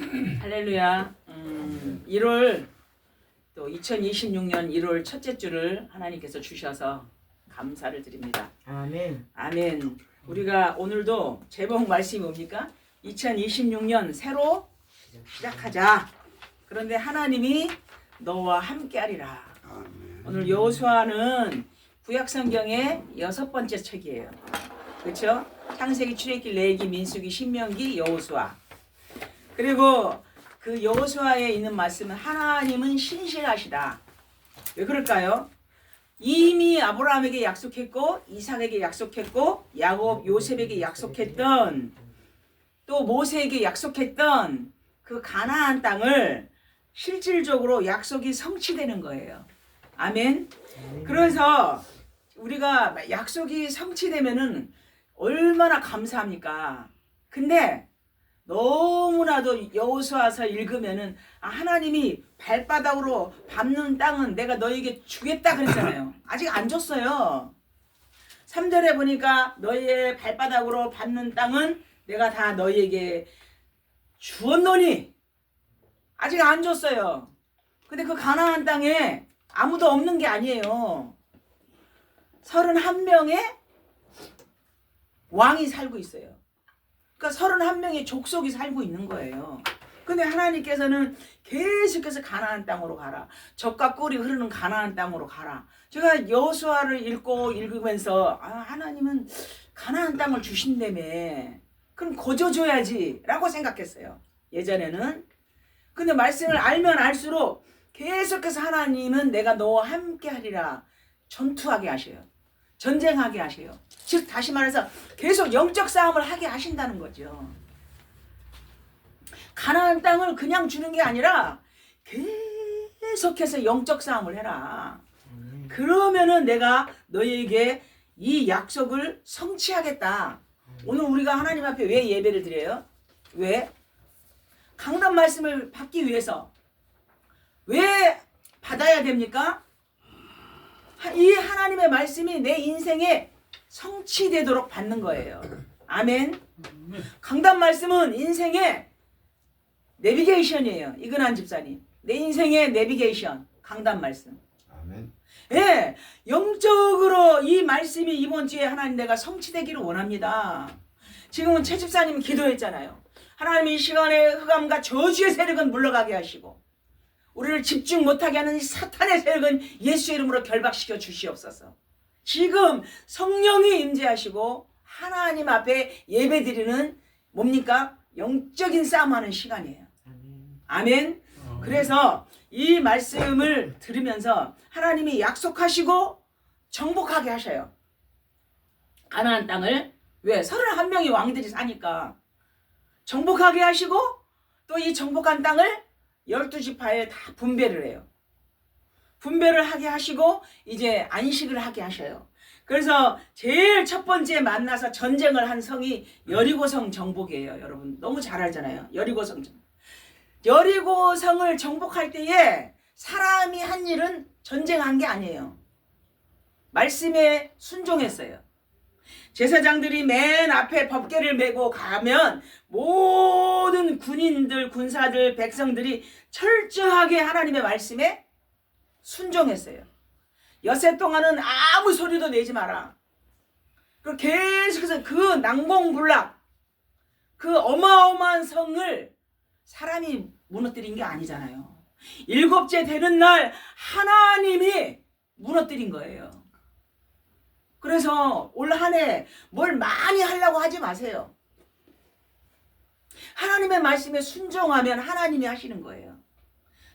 할렐루야. 1월 또 2026년 1월 첫째 주를 하나님께서 주셔서 감사를 드립니다. 아멘. 아멘. 우리가 오늘도 제목 말씀이 뭡니까? 2026년 새로 시작하자. 그런데 하나님이 너와 함께하리라. 오늘 여호수아는 구약성경의 6번째 책이에요. 그렇죠? 창세기, 출애굽기, 레위기, 민수기, 신명기, 여호수아. 그리고 그 여호수아에 있는 말씀은 하나님은 신실하시다. 왜 그럴까요? 이미 아브라함에게 약속했고 이삭에게 약속했고 야곱, 요셉에게 약속했던 또 모세에게 약속했던 그 가나안 땅을 실질적으로 약속이 성취되는 거예요. 아멘. 그래서 우리가 약속이 성취되면은 얼마나 감사합니까? 근데 너무나도 여호수아서 읽으면은 하나님이 발바닥으로 밟는 땅은 내가 너에게 주겠다 그랬잖아요. 아직 안 줬어요. 3절에 보니까 너희의 발바닥으로 밟는 땅은 내가 다 너희에게 주었노니 아직 안 줬어요. 근데 그 가나안 땅에 아무도 없는 게 아니에요. 31명의 왕이 살고 있어요. 그러니까 31명의 족속이 살고 있는 거예요. 근데 하나님께서는 계속해서 가나안 땅으로 가라. 젖과 꿀이 흐르는 가나안 땅으로 가라. 제가 여호수아를 읽으면서 하나님은 가나안 땅을 주신다며. 그럼 거저줘야지 라고 생각했어요. 예전에는. 근데 말씀을 알면 알수록 계속해서 하나님은 내가 너와 함께 하리라. 전투하게 하셔요. 전쟁하게 하셔요. 즉 다시 말해서 계속 영적 싸움을 하게 하신다는 거죠. 가나안 땅을 그냥 주는 게 아니라 계속해서 영적 싸움을 해라. 그러면은 내가 너희에게 이 약속을 성취하겠다. 오늘 우리가 하나님 앞에 왜 예배를 드려요? 왜? 강단 말씀을 받기 위해서. 왜 받아야 됩니까? 이 하나님의 말씀이 내 인생에 성취되도록 받는 거예요. 아멘. 강단 말씀은 인생의 내비게이션이에요. 이근한 집사님. 내 인생의 내비게이션. 강단 말씀. 아멘. 예, 영적으로 이 말씀이 이번 주에 하나님 내가 성취되기를 원합니다. 지금은 최 집사님이 기도했잖아요. 하나님 이 시간에 흑암과 저주의 세력은 물러가게 하시고 우리를 집중 못하게 하는 이 사탄의 세력은 예수의 이름으로 결박시켜 주시옵소서. 지금 성령이 임재하시고 하나님 앞에 예배드리는 뭡니까? 영적인 싸움하는 시간이에요. 아멘. 그래서 이 말씀을 들으면서 하나님이 약속하시고 정복하게 하셔요. 가나안 땅을. 왜? 31명의 왕들이 사니까 정복하게 하시고 또 이 정복한 땅을 12지파에 다 분배를 해요. 분배를 하게 하시고 이제 안식을 하게 하셔요. 그래서 제일 첫 번째 만나서 전쟁을 한 성이 여리고성 정복이에요. 여러분 너무 잘 알잖아요. 여리고성 정복. 여리고성을 정복할 때에 사람이 한 일은 전쟁한 게 아니에요. 말씀에 순종했어요. 제사장들이 맨 앞에 법궤를 메고 가면 모든 군인들, 군사들, 백성들이 철저하게 하나님의 말씀에 순종했어요. 엿새 동안은 아무 소리도 내지 마라. 그리고 계속해서 그 난공불락, 그 어마어마한 성을 사람이 무너뜨린 게 아니잖아요. 7째 되는 날 하나님이 무너뜨린 거예요. 그래서 올 한 해 뭘 많이 하려고 하지 마세요. 하나님의 말씀에 순종하면 하나님이 하시는 거예요.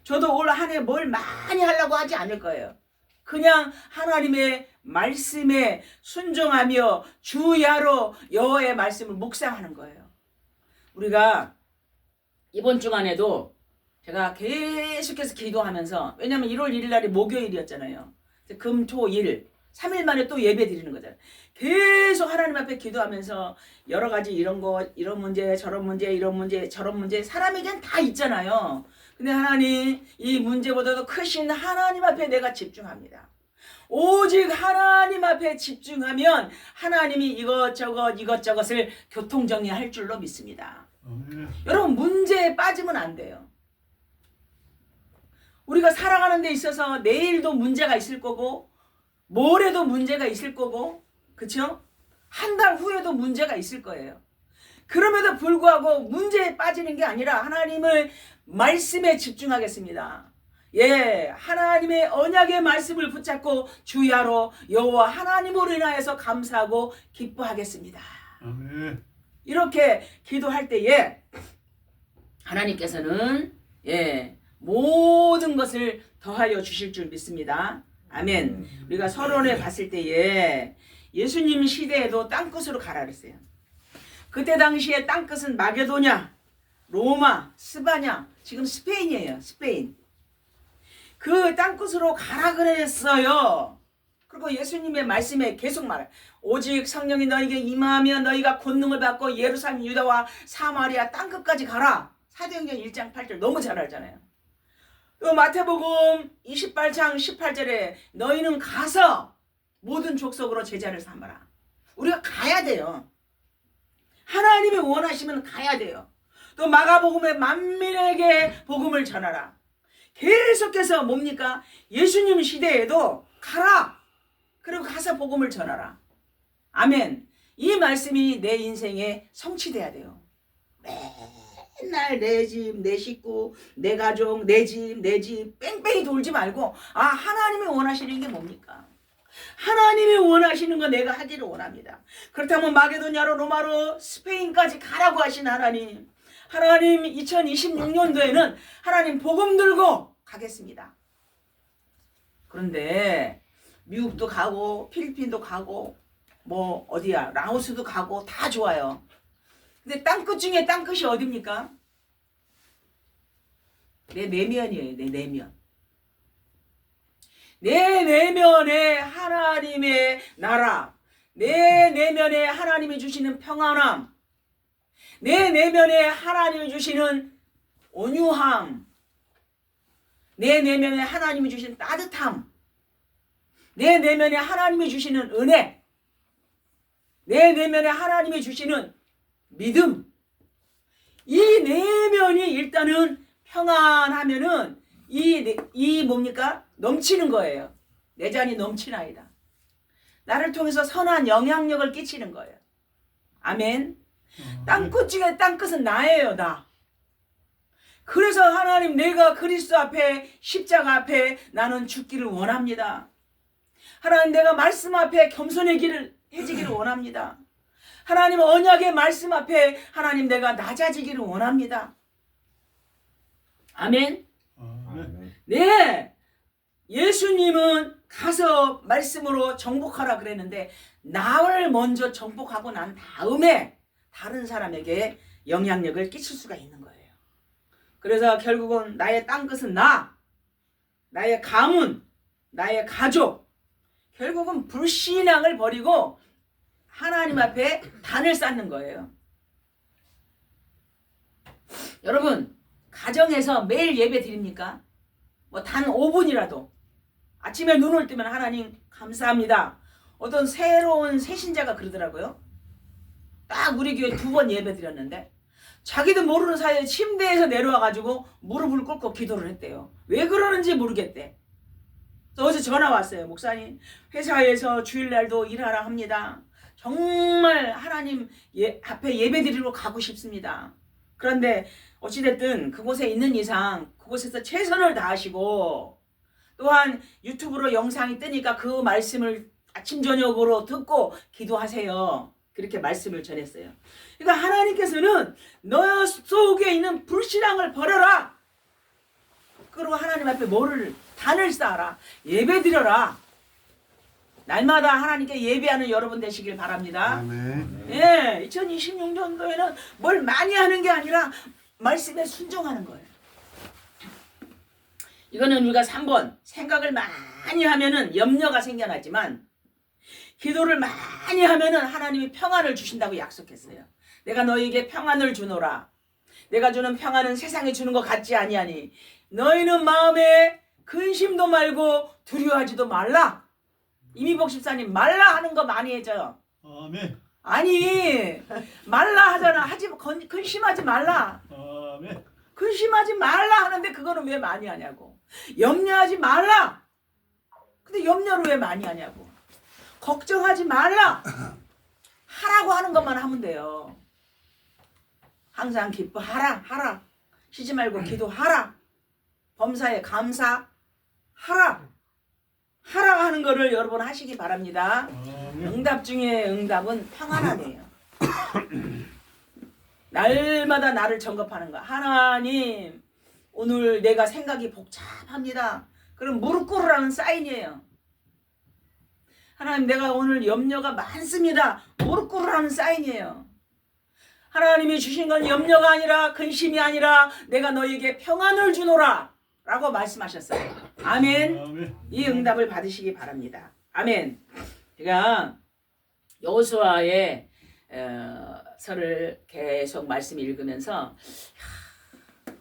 저도 올 한 해 뭘 많이 하려고 하지 않을 거예요. 그냥 하나님의 말씀에 순종하며 주야로 여호와의 말씀을 묵상하는 거예요. 우리가 이번 주간에도 제가 계속해서 기도하면서, 왜냐하면 1월 1일 날이 목요일이었잖아요. 금, 토, 일 3일 만에 또 예배 드리는 거잖아요. 계속 하나님 앞에 기도하면서 여러 가지 이런 거, 이런 문제, 저런 문제, 이런 문제, 저런 문제 사람에겐 다 있잖아요. 근데 하나님, 이 문제보다도 크신 하나님 앞에 내가 집중합니다. 오직 하나님 앞에 집중하면 하나님이 이것저것을 교통정리할 줄로 믿습니다. 아멘. 여러분 문제에 빠지면 안 돼요. 우리가 살아가는 데 있어서 내일도 문제가 있을 거고 모레도 문제가 있을 거고 그렇죠? 한 달 후에도 문제가 있을 거예요. 그럼에도 불구하고 문제에 빠지는 게 아니라 하나님의 말씀에 집중하겠습니다. 예, 하나님의 언약의 말씀을 붙잡고 주야로 여호와 하나님으로 인하여서 감사하고 기뻐하겠습니다. 아멘. 이렇게 기도할 때에 하나님께서는 모든 것을 더하여 주실 줄 믿습니다. 아멘. 우리가 서론에 봤을 때에 예수님 시대에도 땅끝으로 가라 그랬어요. 그때 당시에 땅끝은 마게도냐, 로마, 스바냐, 지금 스페인이에요. 스페인. 그 땅끝으로 가라 그랬어요. 그리고 예수님의 말씀에 계속 말해요. 오직 성령이 너에게 임하면 너희가 권능을 받고 예루살렘, 유다와 사마리아 땅끝까지 가라. 사도행전 1장 8절 너무 잘 알잖아요. 또 마태복음 28장 18절에 너희는 가서 모든 족속으로 제자를 삼아라. 우리가 가야 돼요. 하나님이 원하시면 가야 돼요. 또 마가복음에 만민에게 복음을 전하라. 계속해서 뭡니까? 예수님 시대에도 가라. 그리고 가서 복음을 전하라. 아멘. 이 말씀이 내 인생에 성취돼야 돼요. 맨날 내 집, 내 식구, 내 가족, 내 집, 내 집 뺑뺑이 돌지 말고 하나님이 원하시는 게 뭡니까? 하나님이 원하시는 거 내가 하기를 원합니다. 그렇다면 마게도냐로 로마로 스페인까지 가라고 하신 하나님. 하나님 2026년도에는 하나님 복음 들고 가겠습니다. 그런데 미국도 가고 필리핀도 가고 뭐 어디야 라오스도 가고 다 좋아요. 근데 땅끝 중에 땅끝이 어딥니까? 내 내면이에요. 내 내면. 내 내면에 하나님의 나라, 내 내면에 하나님이 주시는 평안함, 내 내면에 하나님이 주시는 온유함, 내 내면에 하나님이 주시는 따뜻함, 내 내면에 하나님이 주시는 은혜, 내 내면에 하나님이 주시는 믿음, 이 내면이 일단은 평안하면은 이 뭡니까? 넘치는 거예요. 내 잔이 넘치나이다. 나를 통해서 선한 영향력을 끼치는 거예요. 아멘. 땅끝 중에 땅끝은 나예요. 나. 그래서 하나님 내가 그리스도 앞에 십자가 앞에 나는 죽기를 원합니다. 하나님 내가 말씀 앞에 겸손해지기를 원합니다. 하나님 언약의 말씀 앞에 하나님 내가 낮아지기를 원합니다. 아멘. 네. 예수님은 가서 말씀으로 정복하라 그랬는데 나를 먼저 정복하고 난 다음에 다른 사람에게 영향력을 끼칠 수가 있는 거예요. 그래서 결국은 나의 땅끝은 나의 가문, 나의 가족, 결국은 불신앙을 버리고 하나님 앞에 단을 쌓는 거예요. 여러분 가정에서 매일 예배 드립니까? 뭐 단 5분이라도 아침에 눈을 뜨면 하나님 감사합니다. 어떤 새로운 새신자가 그러더라고요. 딱 우리 교회 2번 예배 드렸는데 자기도 모르는 사이에 침대에서 내려와가지고 무릎을 꿇고 기도를 했대요. 왜 그러는지 모르겠대. 그래서 어제 전화 왔어요. 목사님 회사에서 주일날도 일하라 합니다. 정말 하나님 앞에 예배 드리러 가고 싶습니다. 그런데 어찌됐든 그곳에 있는 이상 그곳에서 최선을 다하시고 또한 유튜브로 영상이 뜨니까 그 말씀을 아침 저녁으로 듣고 기도하세요. 그렇게 말씀을 전했어요. 그러니까 하나님께서는 너 속에 있는 불신앙을 버려라. 그리고 하나님 앞에 단을 쌓아라. 예배 드려라. 날마다 하나님께 예배하는 여러분 되시길 바랍니다. 아멘. 예, 2026년도에는 뭘 많이 하는 게 아니라 말씀에 순종하는 거예요. 이거는 우리가 3번 생각을 많이 하면은 염려가 생겨나지만 기도를 많이 하면은 하나님이 평안을 주신다고 약속했어요. 내가 너희에게 평안을 주노라. 내가 주는 평안은 세상이 주는 것 같지 아니하니 너희는 마음에 근심도 말고 두려워하지도 말라. 이미복 집사님 말라 하는 거 많이 해줘요. 아멘. 아니 말라 하잖아. 근심하지 말라. 아멘. 근심하지 말라 하는데 그거는 왜 많이 하냐고. 염려하지 말라. 근데 염려를 왜 많이 하냐고. 걱정하지 말라. 하라고 하는 것만 하면 돼요. 항상 기뻐하라. 하라. 쉬지 말고 기도하라. 범사에 감사하라. 하라 하는 거를 여러분 하시기 바랍니다. 응답 중에 응답은 평안함이에요. 날마다 나를 점검하는 거야. 하나님, 오늘 내가 생각이 복잡합니다. 그럼 무릎 꿇으라는 사인이에요. 하나님, 내가 오늘 염려가 많습니다. 무릎 꿇으라는 사인이에요. 하나님이 주신 건 염려가 아니라 근심이 아니라 내가 너에게 평안을 주노라 라고 말씀하셨어요. 아멘. 아멘. 이 응답을 받으시기 바랍니다. 아멘. 제가 여호수아의 서를 계속 말씀 읽으면서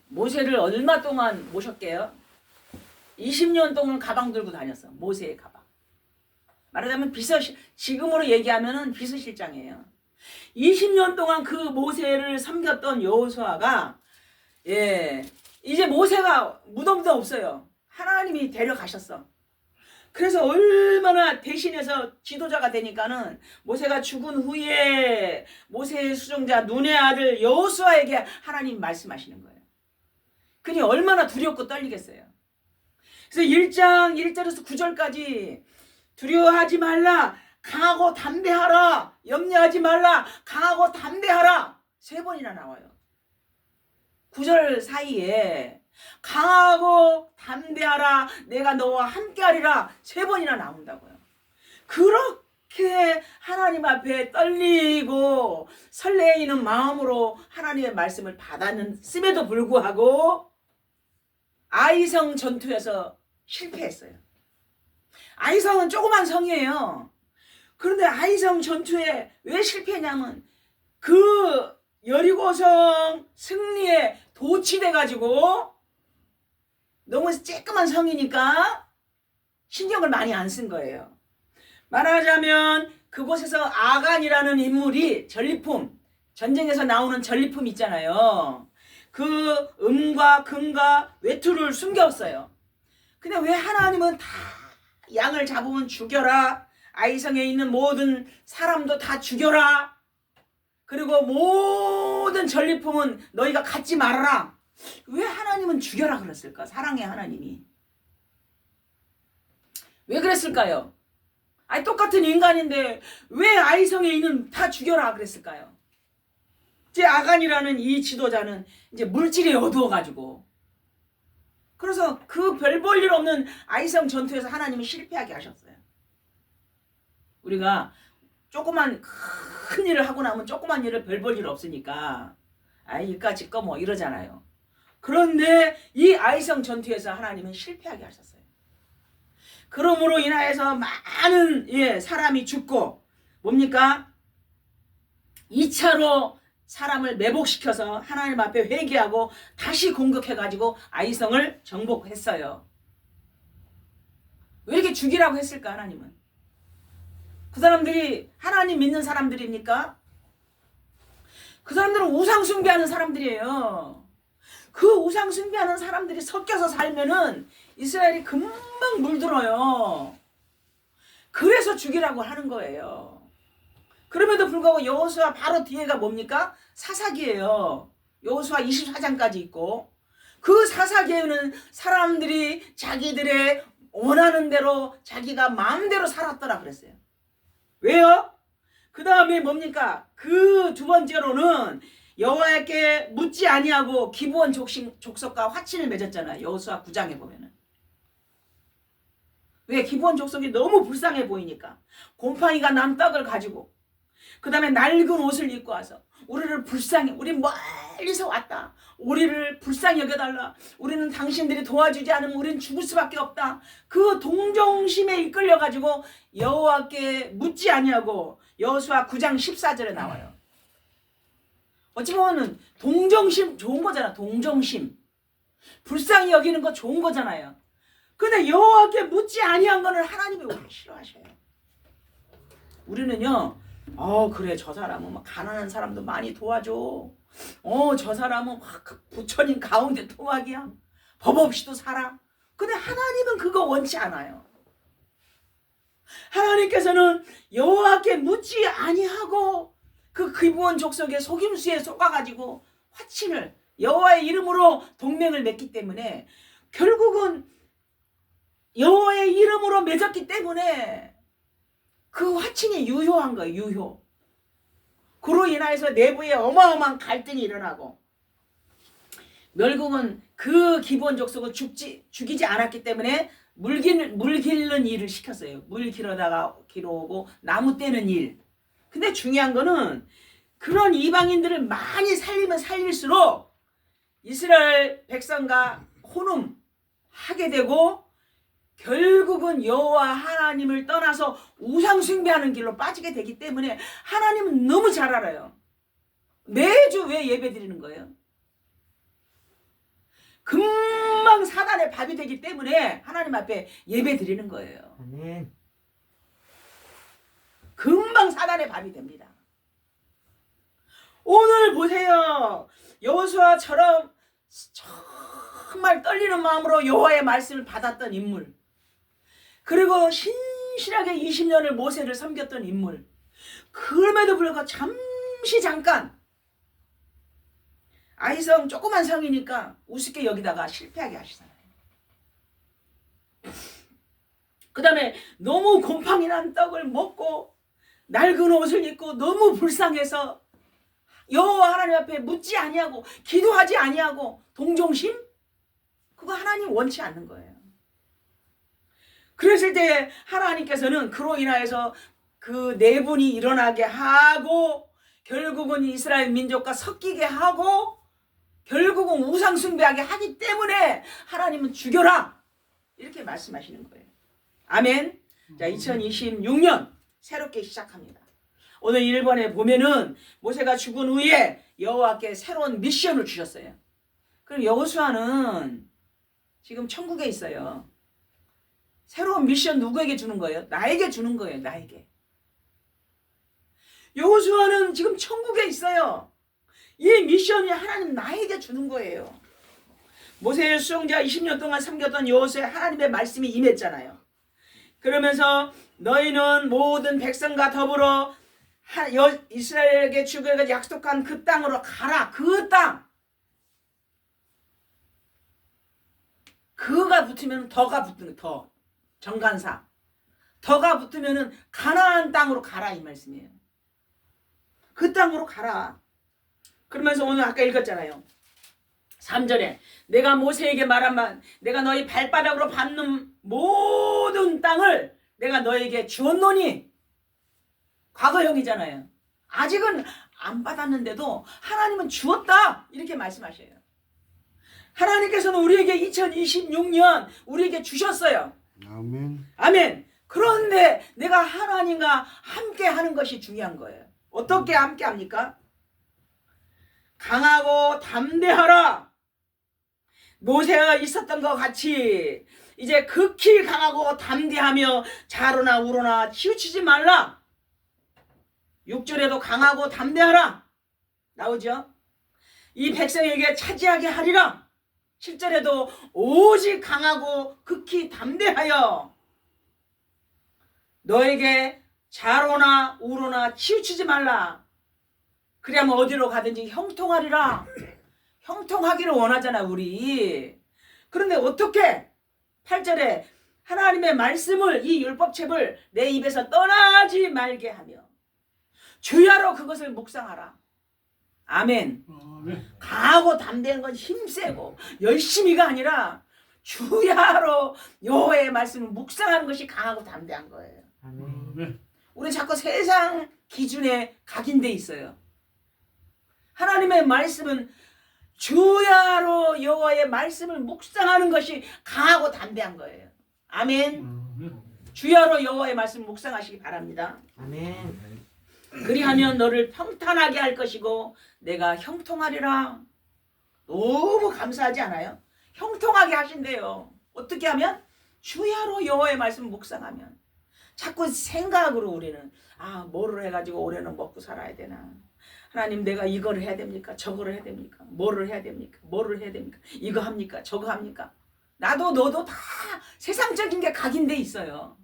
모세를 얼마 동안 모셨게요? 20년 동안 가방 들고 다녔어. 모세의 가방. 말하자면 지금으로 얘기하면은 비서실장이에요. 20년 동안 그 모세를 섬겼던 여호수아가 이제 모세가 무덤도 없어요. 하나님이 데려가셨어. 그래서 얼마나 대신해서 지도자가 되니까는 모세가 죽은 후에 모세의 수종자 눈의 아들 여호수아에게 하나님 말씀하시는 거예요. 그니 얼마나 두렵고 떨리겠어요. 그래서 1장 1절에서 9절까지 두려워하지 말라, 강하고 담대하라, 염려하지 말라, 강하고 담대하라 3번이나 나와요. 9절 사이에 강하고 담대하라, 내가 너와 함께하리라 3번이나 나온다고요. 그렇게 하나님 앞에 떨리고 설레이는 마음으로 하나님의 말씀을 받았음에도 불구하고 아이성 전투에서 실패했어요. 아이성은 조그만 성이에요. 그런데 아이성 전투에 왜 실패했냐면 그 여리고성 승리에 도취돼가지고 너무 쬐끄만 성이니까 신경을 많이 안 쓴 거예요. 말하자면 그곳에서 아간이라는 인물이 전리품, 전쟁에서 나오는 전리품 있잖아요. 그 음과 금과 외투를 숨겼어요. 근데 왜 하나님은 다 양을 잡으면 죽여라, 아이성에 있는 모든 사람도 다 죽여라, 그리고 모든 전리품은 너희가 갖지 말아라. 왜 하나님은 죽여라 그랬을까? 사랑의 하나님이 왜 그랬을까요? 아니 똑같은 인간인데 왜 아이성에 있는 다 죽여라 그랬을까요? 이제 아간이라는 이 지도자는 이제 물질이 어두워가지고, 그래서 그 별 볼 일 없는 아이성 전투에서 하나님이 실패하게 하셨어요. 우리가 조그만 큰 일을 하고 나면 조그만 일을 별 볼 일 없으니까 이까짓 거 뭐 이러잖아요. 그런데 이 아이성 전투에서 하나님은 실패하게 하셨어요. 그러므로 인하여서 많은 사람이 죽고 뭡니까? 2차로 사람을 매복시켜서 하나님 앞에 회개하고 다시 공격해가지고 아이성을 정복했어요. 왜 이렇게 죽이라고 했을까 하나님은? 그 사람들이 하나님 믿는 사람들입니까? 그 사람들은 우상 숭배하는 사람들이에요. 그 우상 숭배하는 사람들이 섞여서 살면은 이스라엘이 금방 물들어요. 그래서 죽이라고 하는 거예요. 그럼에도 불구하고 여호수아 바로 뒤에가 뭡니까? 사사기예요. 여호수아 24장까지 있고, 그 사사기에는 사람들이 자기들의 원하는 대로 자기가 마음대로 살았더라 그랬어요. 왜요? 그 다음에 뭡니까? 그 두 번째로는 여호와께 묻지 아니하고 기브온 족속과 화친을 맺었잖아요. 여호수아 9장에 보면은. 왜? 기브온 족속이 너무 불쌍해 보이니까. 곰팡이가 난 떡을 가지고 그 다음에 낡은 옷을 입고 와서 우리를 불쌍해, 우리 멀리서 왔다, 우리를 불쌍히 여겨달라, 우리는 당신들이 도와주지 않으면 우리는 죽을 수밖에 없다. 그 동정심에 이끌려가지고 여호와께 묻지 아니하고 여호수아 9장 14절에 나와요. 어찌 보면 동정심 좋은 거잖아. 동정심, 불쌍히 여기는 거 좋은 거잖아요. 근데 여호와께 묻지 아니한 거는 하나님이 왜 싫어하셔요? 우리는요 그래 저 사람은 막 가난한 사람도 많이 도와줘. 저 사람은 막 부처님 가운데 토막이야. 법 없이도 살아. 근데 하나님은 그거 원치 않아요. 하나님께서는 여호와께 묻지 아니하고 그 기브온 족속의 속임수에 속아가지고 화친을 여호와의 이름으로 동맹을 맺기 때문에 결국은 여호와의 이름으로 맺었기 때문에 그 화친이 유효한 거예요. 유효. 그로 인하여서 내부에 어마어마한 갈등이 일어나고 결국은 그 기브온 족속은 죽이지 않았기 때문에 물 기르는 일을 시켰어요. 물 기르다가 기르고 나무 떼는 일. 근데 중요한 거는 그런 이방인들을 많이 살리면 살릴수록 이스라엘 백성과 혼음하게 되고 결국은 여호와 하나님을 떠나서 우상 숭배하는 길로 빠지게 되기 때문에 하나님은 너무 잘 알아요. 매주 왜 예배 드리는 거예요? 금방 사단의 밥이 되기 때문에 하나님 앞에 예배 드리는 거예요. 아멘. 금방 사단의 밥이 됩니다. 오늘 보세요. 여호수아처럼 정말 떨리는 마음으로 여호와의 말씀을 받았던 인물, 그리고 신실하게 20년을 모세를 섬겼던 인물, 그럼에도 불구하고 잠깐 아이성 조그만 성이니까 우습게 여기다가 실패하게 하시잖아요. 그 다음에 너무 곰팡이 난 떡을 먹고 낡은 옷을 입고 너무 불쌍해서 여호와 하나님 앞에 묻지 아니하고 기도하지 아니하고 동정심? 그거 하나님 원치 않는 거예요. 그랬을 때 하나님께서는 그로 인하여서 그 내분이 일어나게 하고 결국은 이스라엘 민족과 섞이게 하고 결국은 우상 숭배하게 하기 때문에 하나님은 죽여라 이렇게 말씀하시는 거예요. 아멘. 자, 2026년 새롭게 시작합니다. 오늘 1번에 보면은 모세가 죽은 후에 여호와께 새로운 미션을 주셨어요. 그럼 여호수아는 지금 천국에 있어요. 새로운 미션 누구에게 주는 거예요? 나에게 주는 거예요. 나에게. 여호수아는 지금 천국에 있어요. 이 미션이 하나님 나에게 주는 거예요. 모세의 수종자 20년 동안 섬겼던 여호수아에 하나님의 말씀이 임했잖아요. 그러면서 너희는 모든 백성과 더불어 이스라엘에게 주기로 약속한 그 땅으로 가라. 그 땅. 그가 붙으면 더가 붙는 더. 정관사. 더가 붙으면은 가나안 땅으로 가라 이 말씀이에요. 그 땅으로 가라. 그러면서 오늘 아까 읽었잖아요. 3절에 내가 모세에게 말한 말 내가 너희 발바닥으로 밟는 모든 땅을 내가 너에게 주었노니 과거형이잖아요. 아직은 안 받았는데도 하나님은 주었다 이렇게 말씀하셔요. 하나님께서는 우리에게 2026년 우리에게 주셨어요. 아멘. 아멘. 그런데 내가 하나님과 함께 하는 것이 중요한 거예요. 어떻게 함께 합니까? 강하고 담대하라. 모세가 있었던 것 같이 이제 극히 강하고 담대하며 자로나 우로나 치우치지 말라. 6절에도 강하고 담대하라 나오죠. 이 백성에게 차지하게 하리라. 7절에도 오직 강하고 극히 담대하여 너에게 자로나 우로나 치우치지 말라. 그래야만 어디로 가든지 형통하리라. 형통하기를 원하잖아 우리. 그런데 어떻게 8절에 하나님의 말씀을 이 율법책을 내 입에서 떠나지 말게 하며 주야로 그것을 묵상하라. 아멘. 강하고 담대한 건 힘세고 열심히가 아니라 주야로 여호와의 말씀을 묵상하는 것이 강하고 담대한 거예요. 아멘. 우리 자꾸 세상 기준에 각인돼 있어요. 하나님의 말씀은 주야로 여호와의 말씀을 묵상하는 것이 강하고 담대한 거예요. 아멘. 주야로 여호와의 말씀을 묵상하시기 바랍니다. 아멘. 그리하면 너를 평탄하게 할 것이고 내가 형통하리라. 너무 감사하지 않아요? 형통하게 하신대요. 어떻게 하면? 주야로 여호와의 말씀을 묵상하면. 자꾸 생각으로 우리는 뭐를 해가지고 올해는 먹고 살아야 되나. 하나님 내가 이거를 해야 됩니까? 저거를 해야 됩니까? 뭐를 해야 됩니까? 뭐를 해야 됩니까? 이거 합니까? 저거 합니까? 나도 너도 다 세상적인 게 각인돼 있어요.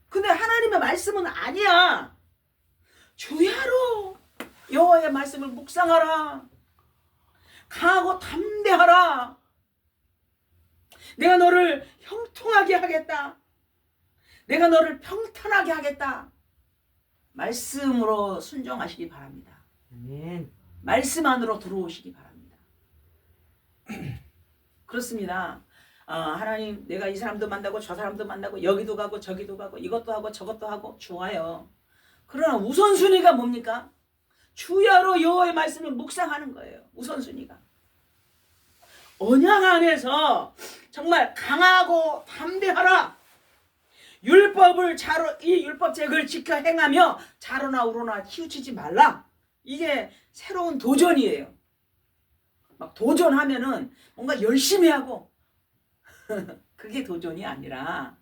근데 하나님의 말씀은 아니야. 주야로 여호와의 말씀을 묵상하라. 강하고 담대하라. 내가 너를 형통하게 하겠다. 내가 너를 평탄하게 하겠다. 말씀으로 순종하시기 바랍니다. 아멘. 말씀 안으로 들어오시기 바랍니다. 그렇습니다. 하나님 내가 이 사람도 만나고 저 사람도 만나고 여기도 가고 저기도 가고 이것도 하고 저것도 하고 좋아요. 그러나 우선순위가 뭡니까? 주야로 여호와의 말씀을 묵상하는 거예요. 우선순위가. 언약 안에서 정말 강하고 담대하라. 율법을 이 율법책을 지켜 행하며 자로나 우로나 치우치지 말라. 이게 새로운 도전이에요. 막 도전하면은 뭔가 열심히 하고 그게 도전이 아니라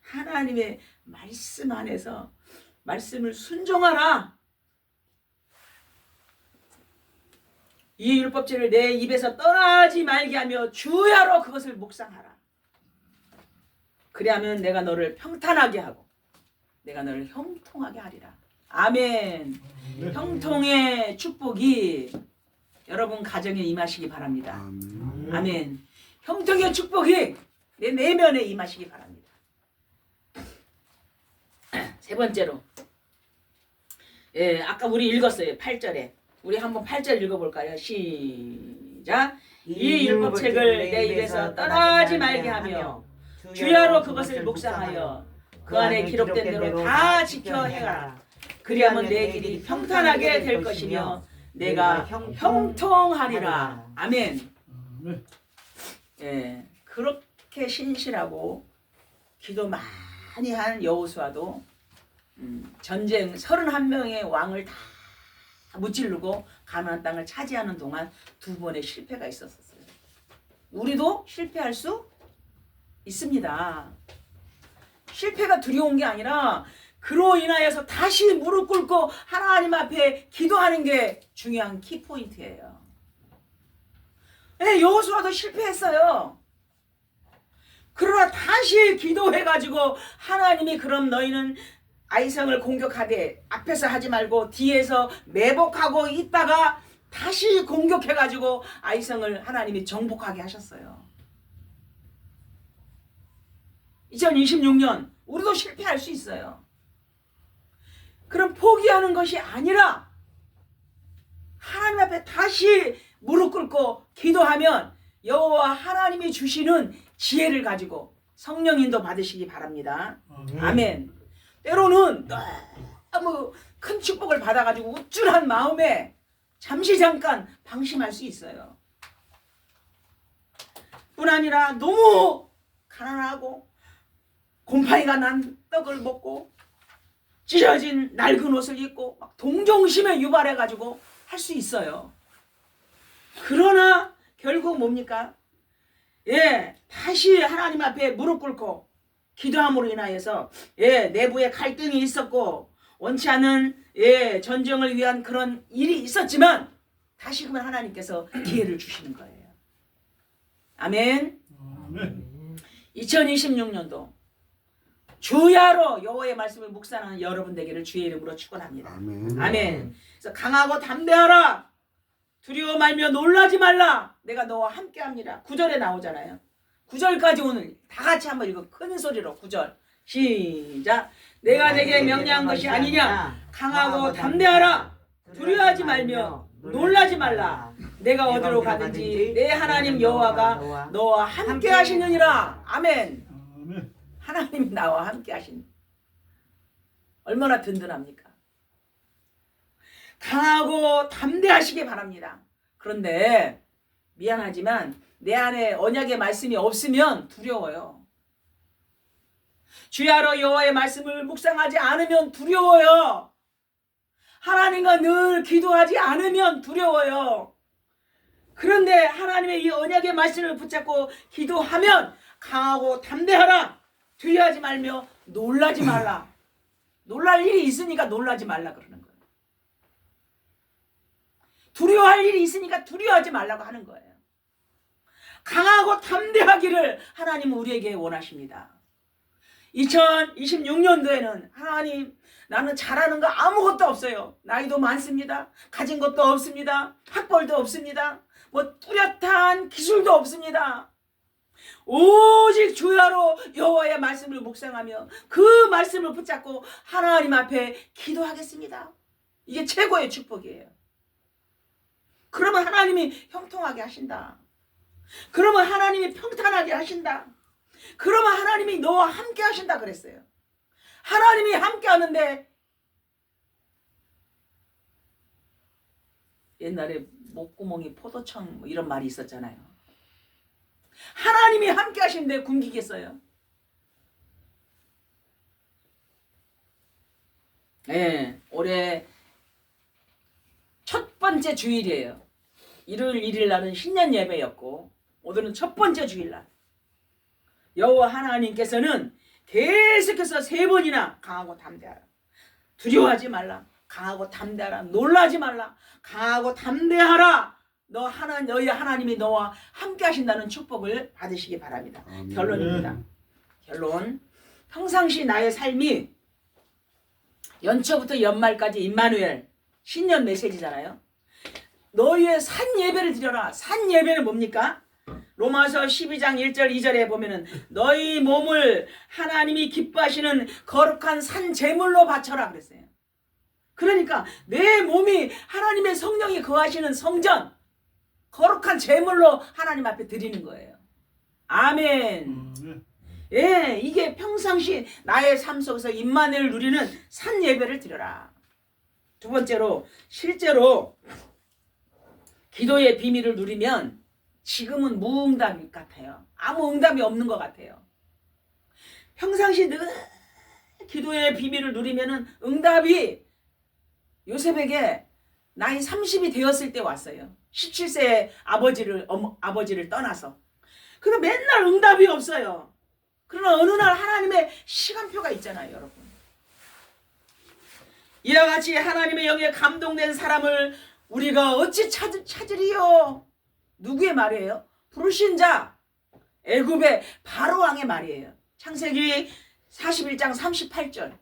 하나님의 말씀 안에서 말씀을 순종하라. 이 율법책을 내 입에서 떠나지 말게 하며 주야로 그것을 묵상하라. 그리하면 내가 너를 평탄하게 하고 내가 너를 형통하게 하리라. 아멘. 형통의 축복이 여러분 가정에 임하시기 바랍니다. 아멘. 형통의 축복이 내 내면에 임하시기 바랍니다. 세 번째로, 아까 우리 읽었어요. 8절에. 우리 한번 8절 읽어볼까요? 시작. 이 율법책을 내 입에서 떠나지 말게 하며 주야로 그것을 묵상하여 그 안에 기록된 대로 다 지켜 행하라. 그리하면 내 길이 평탄하게 될 것이며 내가 형통하리라. 아멘. 그렇게 신실하고 기도 많이 한 여호수아도 전쟁 31명의 왕을 다 무찌르고 가나안 땅을 차지하는 동안 2번의 실패가 있었어요. 우리도 실패할 수 있습니다. 실패가 두려운 게 아니라 그로 인하여서 다시 무릎 꿇고 하나님 앞에 기도하는 게 중요한 키포인트예요. 여호수아도 실패했어요. 그러나 다시 기도해가지고 하나님이 그럼 너희는 아이성을 공격하되 앞에서 하지 말고 뒤에서 매복하고 있다가 다시 공격해가지고 아이성을 하나님이 정복하게 하셨어요. 2026년 우리도 실패할 수 있어요. 그럼 포기하는 것이 아니라 하나님 앞에 다시 무릎 꿇고 기도하면 여호와 하나님이 주시는 지혜를 가지고 성령 인도 받으시기 바랍니다. 아멘. 때로는 너무 큰 축복을 받아가지고 우쭐한 마음에 잠시 잠깐 방심할 수 있어요. 뿐 아니라 너무 가난하고 곰팡이가 난 떡을 먹고 찢어진 낡은 옷을 입고 막 동정심에 유발해가지고 할 수 있어요. 그러나 결국 뭡니까? 다시 하나님 앞에 무릎 꿇고 기도함으로 인하여서 내부에 갈등이 있었고 원치 않은 전쟁을 위한 그런 일이 있었지만 다시금 하나님께서 기회를 주시는 거예요. 아멘. 2026년도 주야로 여호와의 말씀을 묵상하는 여러분 되기를 주의 이름으로 축원합니다. 아멘. 그래서 강하고 담대하라. 두려워 말며 놀라지 말라. 내가 너와 함께합니다. 9절에 나오잖아요. 9절까지 오늘 다 같이 한번 읽어. 큰 소리로 9절 시작. 내가 내게 명령한 것이 아니냐. 강하고 담대하라. 두려워하지 말며 놀라지 말라. 내가 어디로 가든지 내 하나님 여호와가 너와 함께 하시느니라. 아멘. 하나님이 나와 함께 하신 얼마나 든든합니까? 강하고 담대하시기 바랍니다. 그런데 미안하지만 내 안에 언약의 말씀이 없으면 두려워요. 주야로 여호와의 말씀을 묵상하지 않으면 두려워요. 하나님과 늘 기도하지 않으면 두려워요. 그런데 하나님의 이 언약의 말씀을 붙잡고 기도하면 강하고 담대하라. 두려워하지 말며 놀라지 말라. 놀랄 일이 있으니까 놀라지 말라 그러는 거예요. 두려워할 일이 있으니까 두려워하지 말라고 하는 거예요. 강하고 담대하기를 하나님은 우리에게 원하십니다. 2026년도에는 하나님, 나는 잘하는 거 아무것도 없어요. 나이도 많습니다. 가진 것도 없습니다. 학벌도 없습니다. 뭐 뚜렷한 기술도 없습니다. 오직 주야로 여호와의 말씀을 묵상하며 그 말씀을 붙잡고 하나님 앞에 기도하겠습니다. 이게 최고의 축복이에요. 그러면 하나님이 형통하게 하신다. 그러면 하나님이 평탄하게 하신다. 그러면 하나님이 너와 함께 하신다 그랬어요. 하나님이 함께 하는데 옛날에 목구멍이 포도청 뭐 이런 말이 있었잖아요. 하나님이 함께 하시는데 굶기겠어요? 네, 올해 첫 번째 주일이에요. 일요일 1일 날은 신년 예배였고 오늘은 첫 번째 주일날. 여호와 하나님께서는 계속해서 3번이나 강하고 담대하라. 두려워하지 말라. 강하고 담대하라. 놀라지 말라. 강하고 담대하라. 너희 하나님이 너와 함께 하신다는 축복을 받으시기 바랍니다. 결론입니다. 결론. 평상시 나의 삶이 연초부터 연말까지 임마누엘 신년 메시지잖아요. 너희의 산 예배를 드려라. 산 예배는 뭡니까? 로마서 12장 1절 2절에 보면은 너희 몸을 하나님이 기뻐하시는 거룩한 산 제물로 바쳐라 그랬어요. 그러니까 내 몸이 하나님의 성령이 거하시는 성전, 거룩한 제물로 하나님 앞에 드리는 거예요. 아멘. 예, 이게 평상시 나의 삶 속에서 임마누엘을 누리는 산 예배를 드려라. 두 번째로, 실제로 기도의 비밀을 누리면 지금은 무응답 같아요. 아무 응답이 없는 것 같아요. 평상시 늘 기도의 비밀을 누리면은 응답이 요셉에게 나이 30이 되었을 때 왔어요. 17세에 아버지를 떠나서. 그래서 맨날 응답이 없어요. 그러나 어느 날 하나님의 시간표가 있잖아요, 여러분. 이와 같이 하나님의 영에 감동된 사람을 우리가 어찌 찾으리요? 누구의 말이에요? 불신자 애굽의 바로왕의 말이에요. 창세기 41장 38절.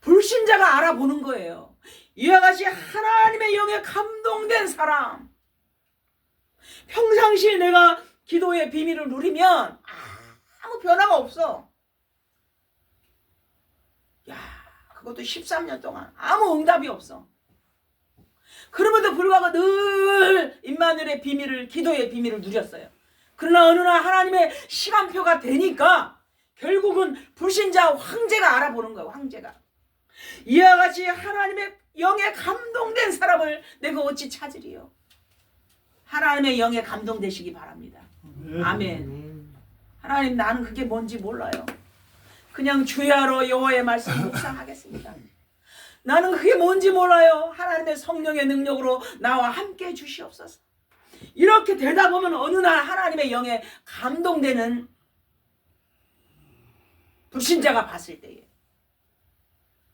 불신자가 알아보는 거예요. 이와 같이 하나님의 영에 감동된 사람. 평상시에 내가 기도의 비밀을 누리면 아무 변화가 없어. 야, 그것도 13년 동안 아무 응답이 없어. 그럼에도 불구하고 늘 임마누엘의 비밀을, 기도의 비밀을 누렸어요. 그러나 어느 날 하나님의 시간표가 되니까 결국은 불신자 황제가 알아보는 거예요. 황제가. 이와 같이 하나님의 영에 감동된 사람을 내가 어찌 찾으리요? 하나님의 영에 감동되시기 바랍니다. 아멘. 하나님, 나는 그게 뭔지 몰라요. 그냥 주야로 여호와의 말씀 묵상하겠습니다. 나는 그게 뭔지 몰라요. 하나님의 성령의 능력으로 나와 함께 주시옵소서. 이렇게 되다 보면 어느 날 하나님의 영에 감동되는 불신자가 봤을 때에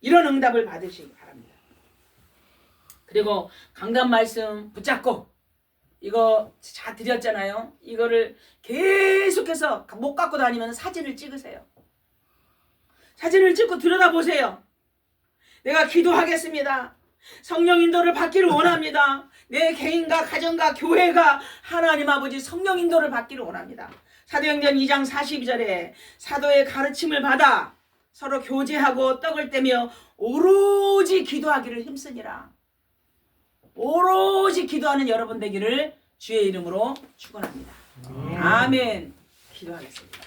이런 응답을 받으시기 바랍니다. 그리고 강단 말씀 붙잡고 이거 다 드렸잖아요. 이거를 계속해서 못 갖고 다니면 사진을 찍으세요. 사진을 찍고 들여다보세요. 내가 기도하겠습니다. 성령 인도를 받기를 원합니다. 내 개인과 가정과 교회가 하나님 아버지 성령 인도를 받기를 원합니다. 사도행전 2장 42절에 사도의 가르침을 받아 서로 교제하고 떡을 떼며 오로지 기도하기를 힘쓰니라. 오로지 기도하는 여러분 되기를 주의 이름으로 축원합니다. 아멘. 기도하겠습니다.